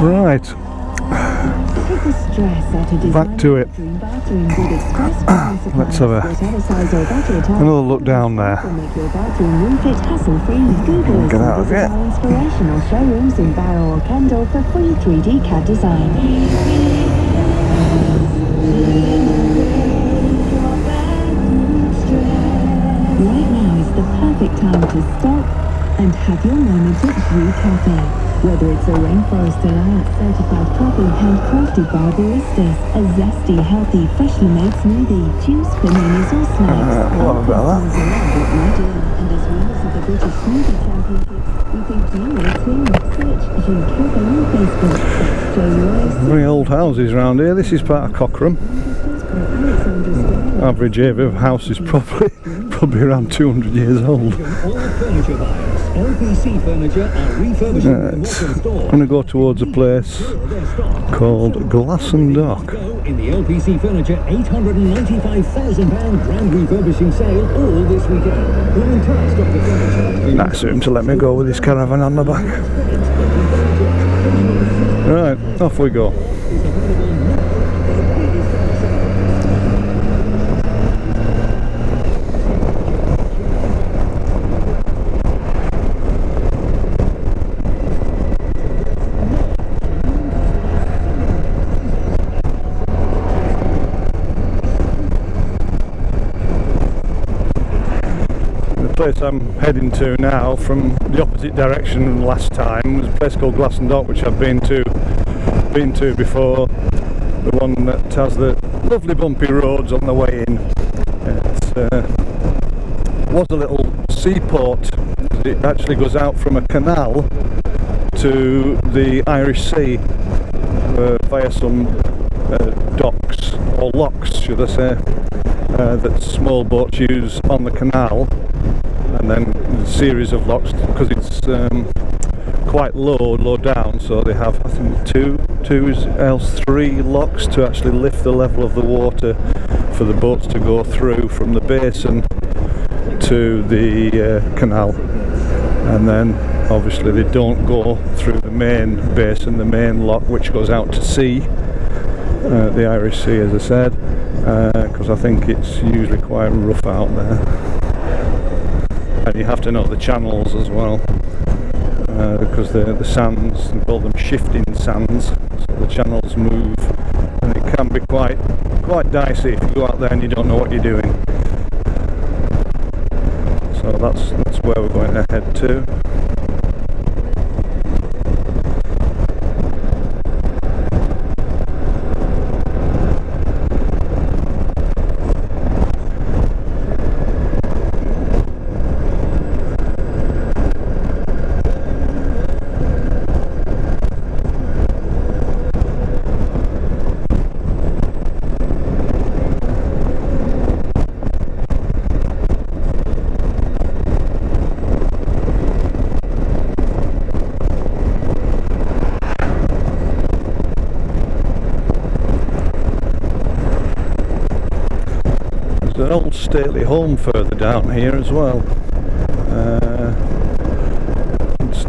Right, back to it. Let's have another look down there. Get out of here. Inspirational showrooms in Barrow or Kendal for free 3D CAD design. Right now is the perfect time to stop and have your moment of brew coffee. Whether it's a Rainforest Alliance certified coffee handcrafted by baristas, a zesty, healthy, freshly made smoothie, juice, bananas or snacks. What about that? And as winners of the British Smoothie Championships, we think you will too. Search Jim Coffee on Facebook. Very old houses around here. This is part of Cochrane. Average age of house is probably around 200 years old. LPC Furniture are refurbishing I'm going to go towards a place called Glass and Dock. in the LPC Furniture £895,000 grand refurbishing sale all this weekend. The entire stock of furniture. Nice of him to let me go with his caravan on the back. Right, off we go. The place I'm heading to now from the opposite direction last time was a place called Glass and Dock, which I've been to before, the one that has the lovely bumpy roads on the way in. It was a little seaport. It actually goes out from a canal to the Irish Sea via some docks, or locks should I say, that small boats use on the canal, and then a series of locks because it's quite low down, so they have, I think, three locks to actually lift the level of the water for the boats to go through from the basin to the canal. And then obviously they don't go through the main basin, the main lock which goes out to sea, the Irish Sea, as I said, because I think it's usually quite rough out there. And you have to know the channels as well, because the sands, they call them shifting sands, so the channels move, and it can be quite dicey if you go out there and you don't know what you're doing. So that's where we're going to head to. An old stately home further down here as well. It's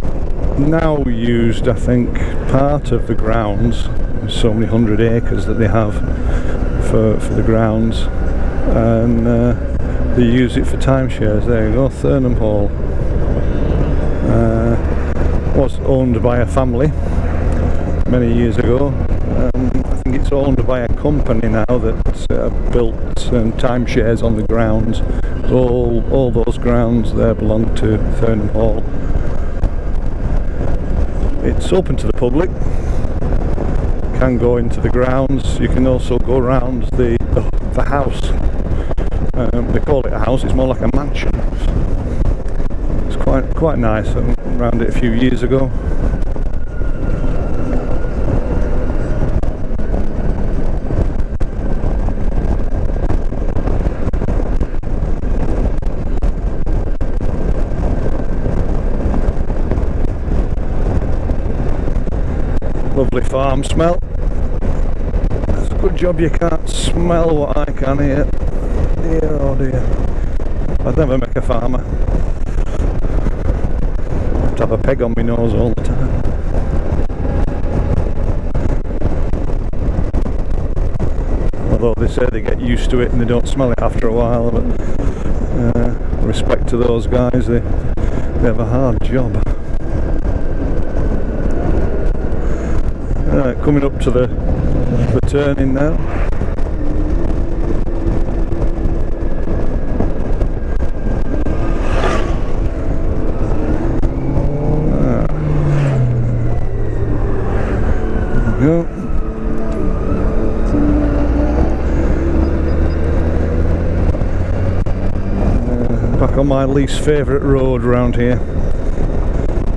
now used, I think, part of the grounds. There's so many 100 acres that they have for the grounds, and they use it for timeshares. There you go, Thurnham Hall. Was owned by a family many years ago. I think it's owned by a company now that's built timeshares on the grounds. All those grounds there belong to Thurnham Hall. It's open to the public. You can go into the grounds. You can also go around the house. They call it a house. It's more like a mansion. It's quite nice. I went around it a few years ago. Lovely farm smell. It's a good job you can't smell what I can here. Dear oh dear. I'd never make a farmer. I'd have a peg on my nose all the time. although they say they get used to it and they don't smell it after a while, but respect to those guys, they have a hard job. Coming up to the turning now. There we go. Back on my least favourite road around here.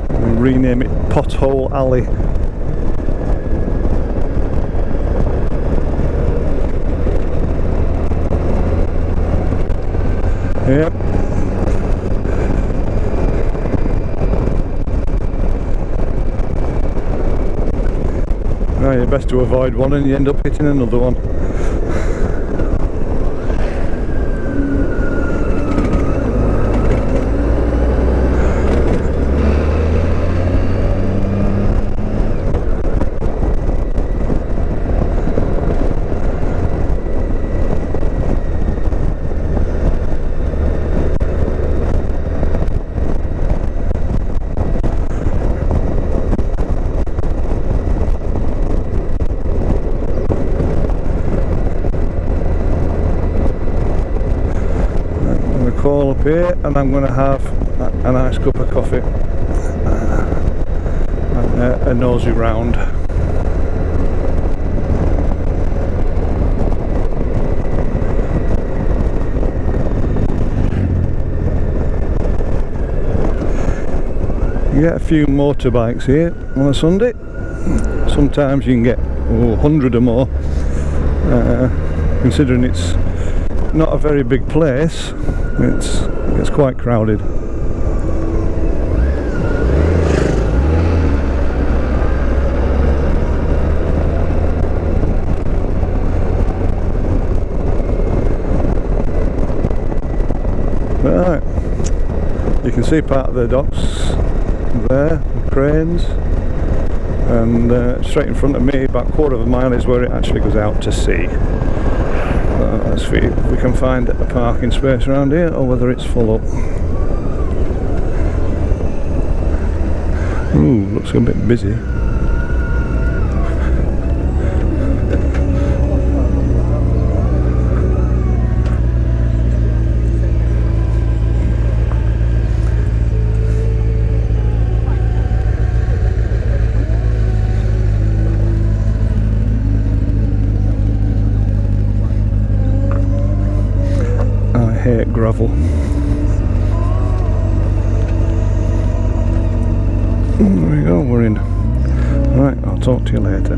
We'll rename it Pothole Alley. Yep. Right, you're best to avoid one and you end up hitting another one. Call up here and I'm going to have a nice cup of coffee and a nosy round. You get a few motorbikes here on a Sunday. Sometimes you can get 100 or more, considering it's not a very big place. It's quite crowded. Right, you can see part of the docks there, the cranes, and straight in front of me, about a quarter of a mile, is where it actually goes out to sea. Let's see if we can find a parking space around here or whether it's full up. Ooh, looks a bit busy. I hate gravel. There we go, we're in. Right, I'll talk to you later.